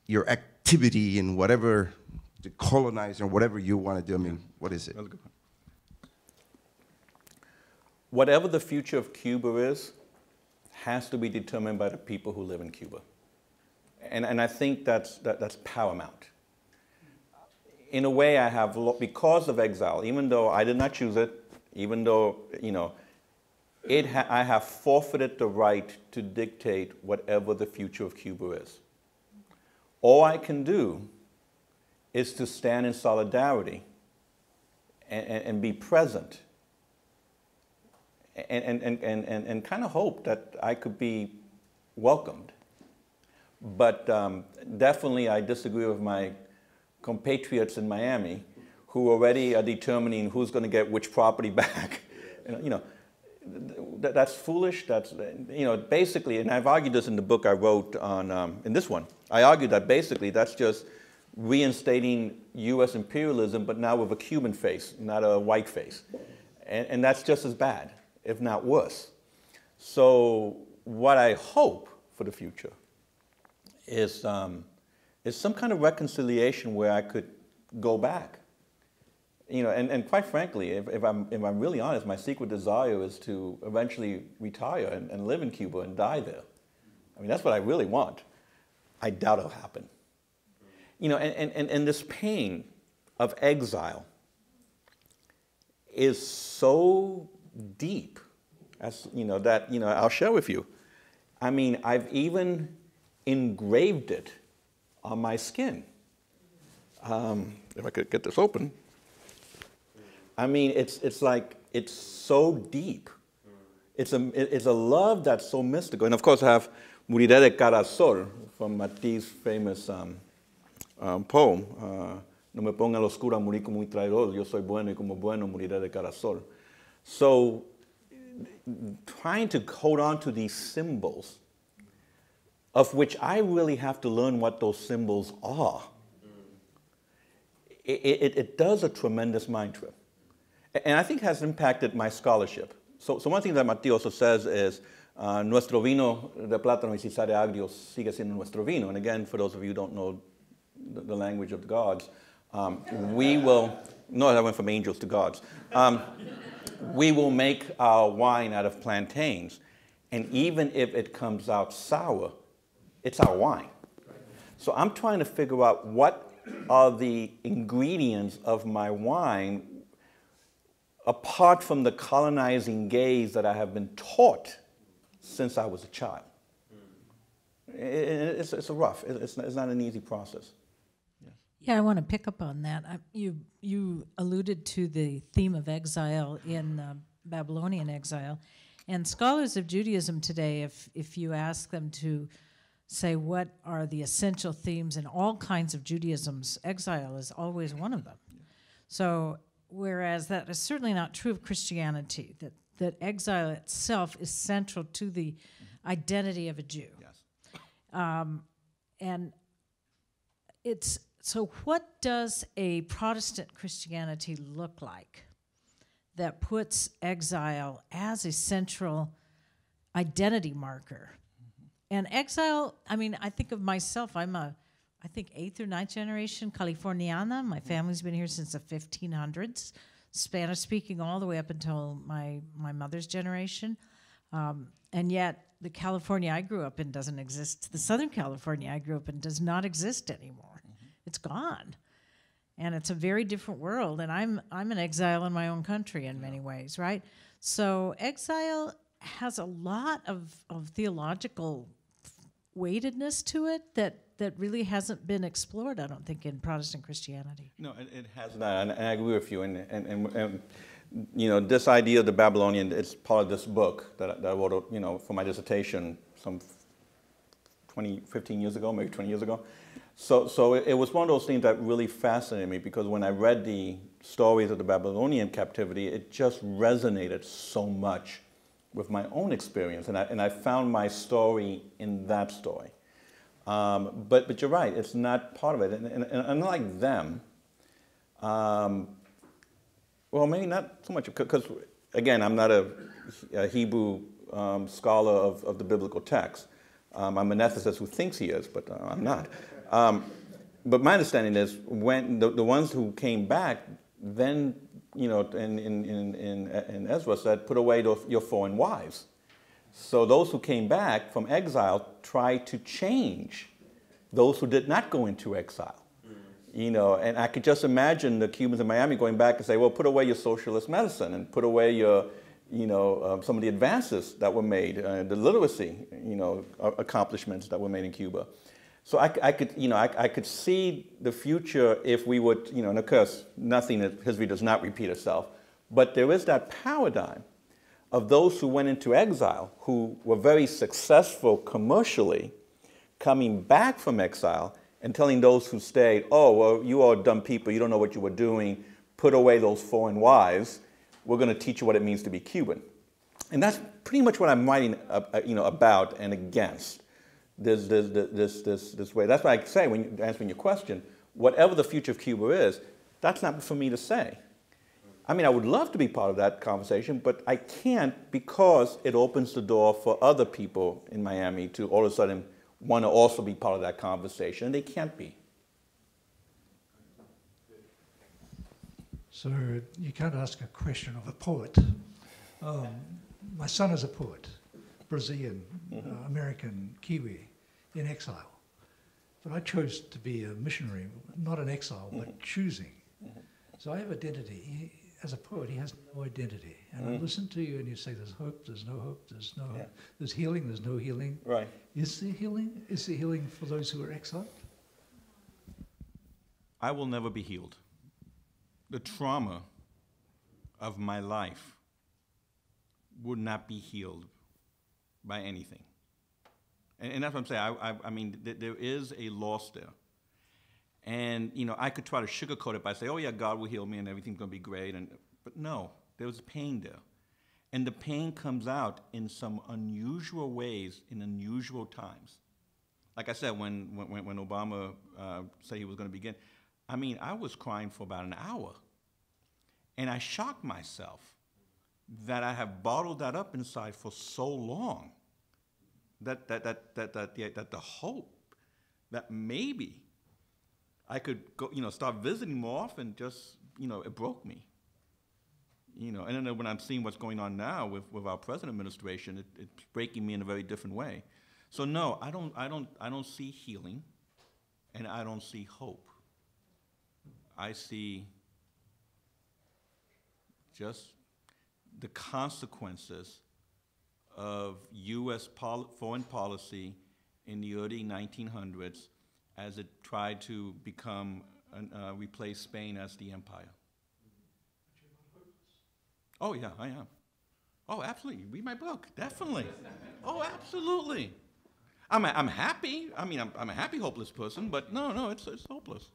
your activity in whatever, the colonizer, whatever you want to do? I mean, what is it? That's a good point. Whatever the future of Cuba is, has to be determined by the people who live in Cuba. And I think that's paramount. In a way, I have, because of exile, even though I did not choose it, even though, you know, I have forfeited the right to dictate whatever the future of Cuba is. All I can do is to stand in solidarity and be present and kind of hope that I could be welcomed. But definitely I disagree with my compatriots in Miami who already are determining who's going to get which property back. You know, that's foolish. That's, you know, basically, and I've argued this in the book I wrote on, in this one, I argued that basically that's just reinstating U.S. imperialism, but now with a Cuban face, not a white face. And that's just as bad, if not worse. So what I hope for the future is some kind of reconciliation where I could go back. You know, and quite frankly, if I'm really honest, my secret desire is to eventually retire and live in Cuba and die there. I mean, that's what I really want. I doubt it'll happen. You know, and this pain of exile is so deep, as you know, that, you know, I'll share with you. I mean, I've even engraved it on my skin. If I could get this open. I mean, it's like, it's so deep. It's a love that's so mystical. And of course, I have Moriré de cara al sol from Martí's famous poem. No me ponga a la oscura, morir como un traidor. Yo soy bueno y como bueno moriré de cara al sol. So, trying to hold on to these symbols, of which I really have to learn what those symbols are, it does a tremendous mind trip. And I think has impacted my scholarship. So one thing that Martí also says is, nuestro vino de plátano y si sabe agrio sigue siendo nuestro vino. And again, for those of you who don't know the language of the gods, we will, no, that went from angels to gods. We will make our wine out of plantains. And even if it comes out sour, it's our wine. So I'm trying to figure out what are the ingredients of my wine apart from the colonizing gaze that I have been taught since I was a child. It's not an easy process. Yeah, I want to pick up on that. You alluded to the theme of exile in Babylonian exile, and scholars of Judaism today, if you ask them to say what are the essential themes in all kinds of Judaisms, exile is always one of them. So, whereas that is certainly not true of Christianity, that exile itself is central to the identity of a Jew. Yes. And it's, so what does a Protestant Christianity look like that puts exile as a central identity marker? And exile, I mean, I think of myself, I'm I think 8th or 9th generation Californiana. My family's been here since the 1500s, Spanish speaking all the way up until my mother's generation. And yet the California I grew up in doesn't exist. The Southern California I grew up in does not exist anymore. It's gone. And it's a very different world. And I'm an exile in my own country in many ways, right? So exile has a lot of theological weightedness to it that really hasn't been explored, I don't think, in Protestant Christianity. No, it has not, and I agree with you. And you know, this idea of the Babylonian, it's part of this book that I wrote, you know, for my dissertation some 15 years ago, maybe 20 years ago. So it was one of those things that really fascinated me, because when I read the stories of the Babylonian captivity, it just resonated so much with my own experience, and I found my story in that story. But you're right, it's not part of it. And unlike them, well, maybe not so much, because again, I'm not a Hebrew scholar of the biblical text. I'm an ethicist who thinks he is, but I'm not. But my understanding is when the ones who came back, then, you know, in Ezra said, put away your foreign wives. So those who came back from exile tried to change those who did not go into exile. You know, and I could just imagine the Cubans in Miami going back and say, well, put away your socialist medicine and put away your some of the advances that were made, the literacy, accomplishments that were made in Cuba. So I could see the future if we would, and of course, nothing in history does not repeat itself, but there is that paradigm of those who went into exile, who were very successful commercially, coming back from exile and telling those who stayed, oh, well, you are dumb people, you don't know what you were doing, put away those foreign wives, we're going to teach you what it means to be Cuban. And that's pretty much what I'm writing about and against. This way. That's why I say, when you're answering your question, whatever the future of Cuba is, that's not for me to say. I mean, I would love to be part of that conversation, but I can't because it opens the door for other people in Miami to all of a sudden want to also be part of that conversation, and they can't be. So you can't ask a question of a poet. My son is a poet, Brazilian, American, Kiwi, in exile. But I chose to be a missionary, not in exile, but choosing. So I have identity. As a poet, he has no identity. And I listen to you and you say there's hope, there's no hope, there's no hope. There's healing, there's no healing. Right. Is there healing? Is there healing for those who are exiled? I will never be healed. The trauma of my life would not be healed by anything. And that's what I'm saying. I mean, there is a loss there. And, I could try to sugarcoat it by saying, oh, yeah, God will heal me and everything's going to be great. But no, there was pain there. And the pain comes out in some unusual ways in unusual times. Like I said, when Obama said he was going to begin, I mean, I was crying for about an hour. And I shocked myself that I have bottled that up inside for so long. That the hope that maybe I could go, start visiting more often, just, it broke me. And then when I'm seeing what's going on now with our present administration, it's breaking me in a very different way. So no, I don't see healing, and I don't see hope. I see just the consequences of U.S. foreign policy in the early 1900s as it tried to replace Spain as the empire. Oh, yeah, I am. Oh, absolutely. Read my book, definitely. Oh, absolutely. I'm happy. I mean, I'm a happy, hopeless person, but no, it's hopeless.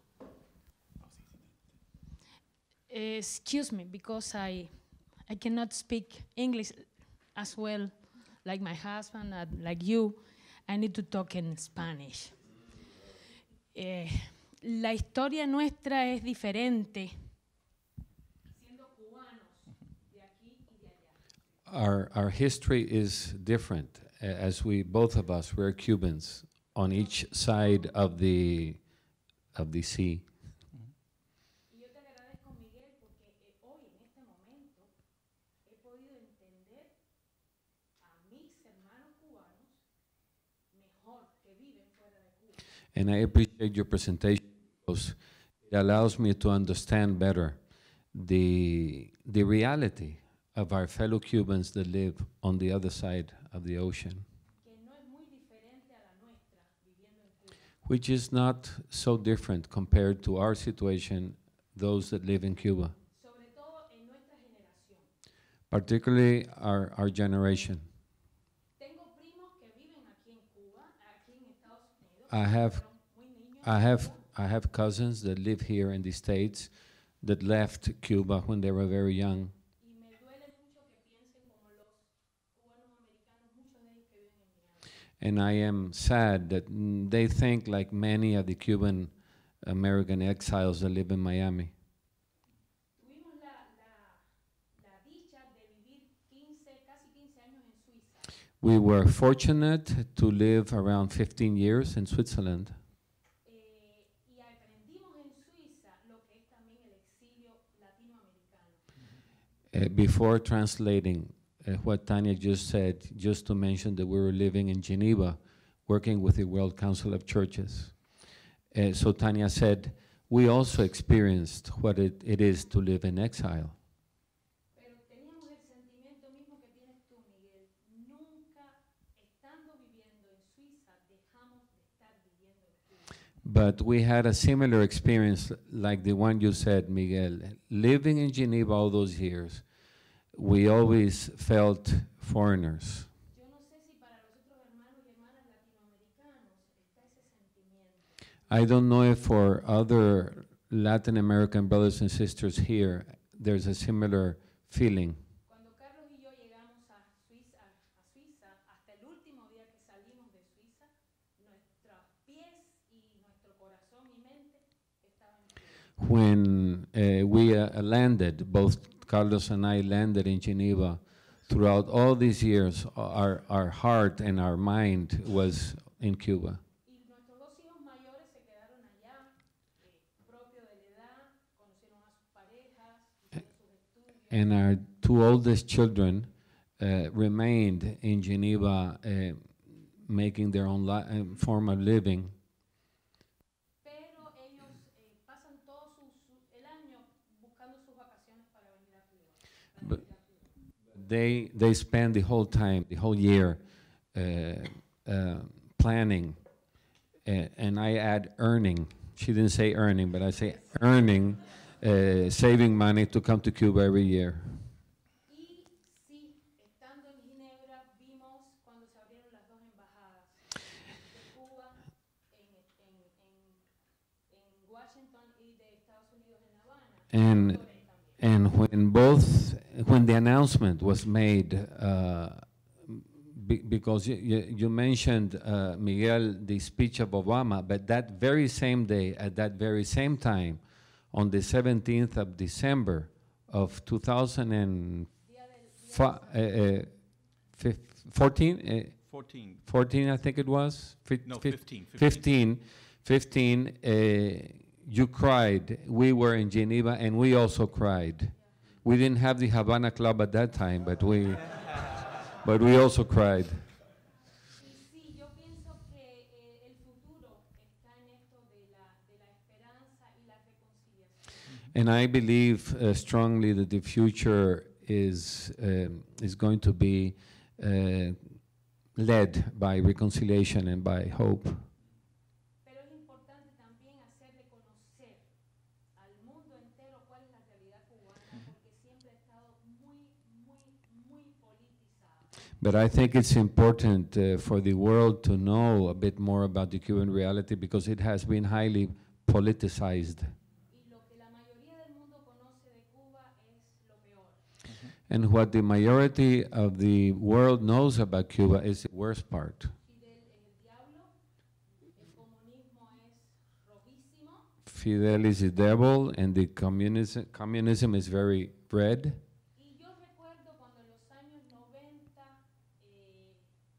Excuse me, because I cannot speak English as well like my husband, like you. I need to talk in Spanish. La historia nuestra es diferente. Siendo cubanos de aquí y de allá. Our history is different, as both of us, we're Cubans on each side of the sea. Y yo te agradezco, Miguel, porque hoy, en este momento, he podido entender a mis hermanos cubanos mejor que viven fuera de Cuba. And I appreciate your presentation because it allows me to understand better the reality of our fellow Cubans that live on the other side of the ocean, which is not so different compared to our situation, those that live in Cuba, particularly our generation. I have cousins that live here in the States that left Cuba when they were very young. And I am sad that they think like many of the Cuban American exiles that live in Miami. We were fortunate to live around 15 years in Switzerland. Before translating what Tanya just said, just to mention that we were living in Geneva, working with the World Council of Churches. So Tanya said, we also experienced what it is to live in exile. But we had a similar experience like the one you said, Miguel. Living in Geneva all those years, we always felt foreigners. Yo no sé si para los otros hermanos y hermanas latinoamericanos está ese sentimiento. I don't know if for other Latin American brothers and sisters here, there's a similar feeling. Cuando Carlos y yo llegamos a Suiza, hasta el último día que salimos de Suiza, nuestros pies y nuestro corazón y mente estaban en Cuba. When we landed, both Carlos and I landed in Geneva, throughout all these years, our heart and our mind was in Cuba. Y nuestros dos hijos mayores se quedaron allá, propio de la edad, conocieron a sus parejas, hicieron sus estudios. And our two oldest children remained in Geneva, making their own form of living. Pero ellos pasan todo el año buscando sus vacaciones para venir a Cuba. But they spend the whole time, the whole year, planning, and I add earning. She didn't say earning, but I say earning, saving money to come to Cuba every year. Y sí, estando en Ginebra, vimos cuando se abrieron las dos embajadas de Cuba en Washington y de Estados Unidos en La Habana. And when the announcement was made, because you mentioned, Miguel, the speech of Obama, but that very same day, at that very same time, on the 17th of December of 2014, 14, I think it was? No, 15. 15, you cried. We were in Geneva, and we also cried. We didn't have the Havana Club at that time, but we also cried. Y sí, yo pienso que el futuro está en esto de la esperanza y la reconciliación. And I believe strongly that the future is going to be led by reconciliation and by hope. Pero es importante también hacerle conocer al mundo entero cuál es la realidad cubana, porque siempre ha estado muy politizada. But I think it's important for the world to know a bit more about the Cuban reality because it has been highly politicized. Y lo que la mayoría del mundo conoce de Cuba es lo peor. And what the majority of the world knows about Cuba is the worst part. Fidel es el diablo, el comunismo es rojísimo, Fidel is the devil, and the communism is very red. y yo recuerdo cuando en los años 90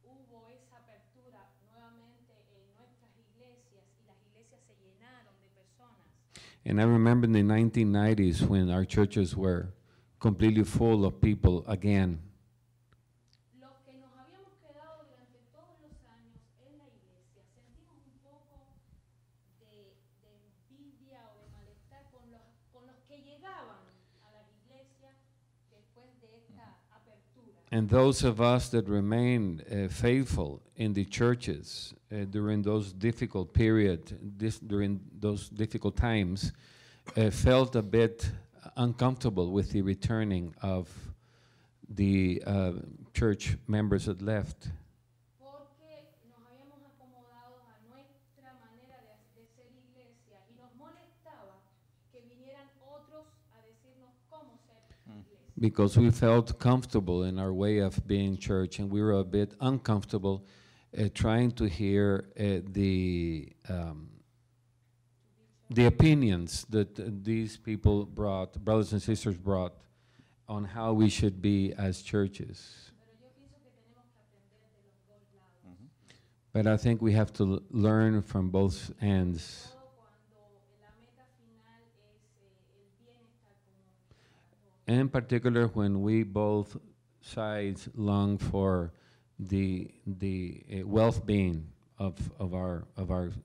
hubo esa apertura nuevamente en nuestras iglesias y las iglesias se llenaron de personas. And I remember in the 1990s when our churches were completely full of people again. Los que nos habíamos quedado durante todos los años en la iglesia sentimos un poco de envidia o de malestar con los que llegaban a las iglesias después de esta apertura. And those of us that remained faithful in the churches during those difficult during those difficult times, felt a bit uncomfortable with the returning of the church members that left. Porque nos habíamos acomodado a nuestra manera de ser iglesia y nos molestaba que vinieran otros a decirnos cómo ser iglesia. Because we felt comfortable in our way of being church, and we were a bit uncomfortable trying to hear the opinions that these people brought, brothers and sisters brought, on how we should be as churches. Pero yo pienso que tenemos que aprender de los dos lados. But I think we have to learn from both ends. Todo cuando la meta final es el bienestar común. And in particular, when we both sides long for the well-being of our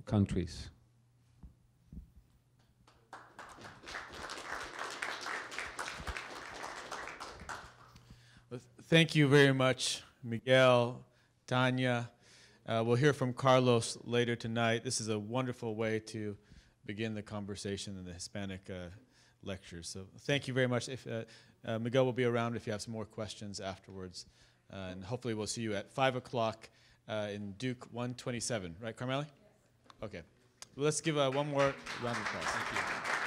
countries. Thank you very much, Miguel, Tanya. We'll hear from Carlos later tonight. This is a wonderful way to begin the conversation in the Hispanic lectures. So thank you very much. If Miguel will be around if you have some more questions afterwards. And hopefully we'll see you at 5 o'clock in Duke 127. Right, Carmeli? Yes. Okay. Well, let's give one more round of applause. Thank you.